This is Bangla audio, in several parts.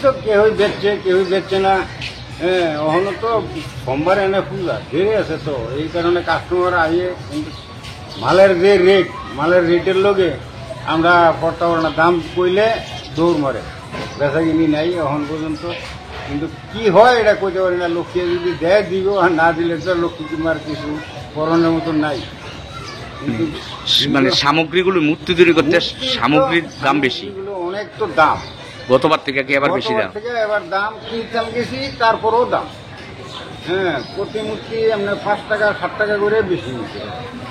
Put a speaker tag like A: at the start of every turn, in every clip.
A: তো কেউই বেচছে না। হ্যাঁ, ওখানে তো সোমবার এনে পূজা ধীরে আছে, তো এই কারণে কাস্টমার আইয়ে, কিন্তু মালের রেটের লগে আমরা করতে পারি না। দাম কইলে দৌড় মারে, বেচা কিনি নাই এখন পর্যন্ত। কিন্তু কি হয় এটা কইতে পারি না। লক্ষ্মী যদি দেয় দিব, আর না দিলে তো লক্ষ্মী কুমার কিছু করণের মতন নাই। কিন্তু
B: মানে সামগ্রীগুলো মূর্তি তৈরি করতে সামগ্রীর দাম বেশি,
A: এগুলো অনেক তো দাম।
B: গতবার থেকে কি আবার বেশি দাম?
A: গতবার থেকে এবার দাম কিনতাম গেছি, তারপরেও দাম। হ্যাঁ, প্রতিমূর্তি আমরা 5 টাকা 7 টাকা করে বেশি নিচ্ছে,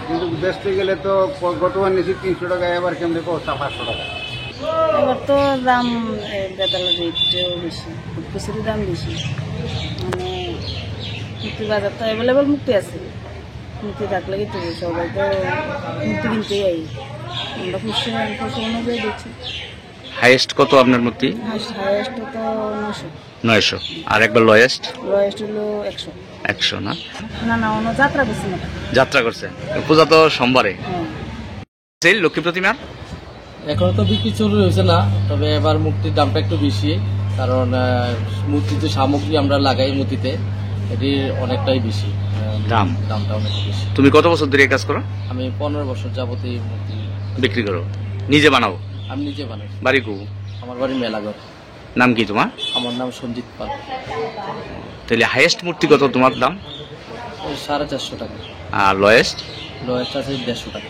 A: কিন্তু বেচতে গেলে তো গতবার নিয়েছি 300 টাকা, এবার কেমনি 500 টাকা।
C: এবার তো দাম বেতালের রেটও বেশি, কিছুরই দাম বেশি। মানে মুক্তি বাজার তো অ্যাভেলেবেল মুক্তি আছে, মুক্তি থাকলে কিন্তু সবাই তো মুক্তি কিনতেই আই। আমরা খুশি অনুযায়ী দিচ্ছি।
B: হাইয়েস্ট কত আপনার মূর্তি?
C: হাইয়েস্ট তো
B: 900। আর একবার লোয়েস্ট
C: হলো 100।
B: 100 না?
C: না অন্য যাত্রা করছি না।
B: যাত্রা করছে, পূজা তো সোমবারে।
C: হ্যাঁ,
B: সেল লক্ষ্মী প্রতিমার
D: এখন তো বিক্রি শুরু হয়েছে না, তবে এবার মূর্তির দামটা একটু বেশি, কারণ মূর্তির যে সামগ্রী আমরা লাগাই মূর্তিতে, এটির অনেকটাই বেশি দামটা অনেক বেশি।
B: তুমি কত বছর ধরে এই কাজ করো?
D: আমি 15 বছর যাবত এই মূর্তি
B: বিক্রি করো? নিজে বানাও?
D: আমি নিজে বানাই।
B: বাড়ি কু?
D: আমার বাড়ি মেলাঘর।
B: নাম কি তোমার?
D: আমার নাম সঞ্জিত পাল।
B: তাহলে হাইয়েস্ট মূর্তি কত তোমার দাম?
D: ওই 450 টাকা।
B: আর লোয়েস্ট?
D: লোয়েস্ট আছে 150 টাকা।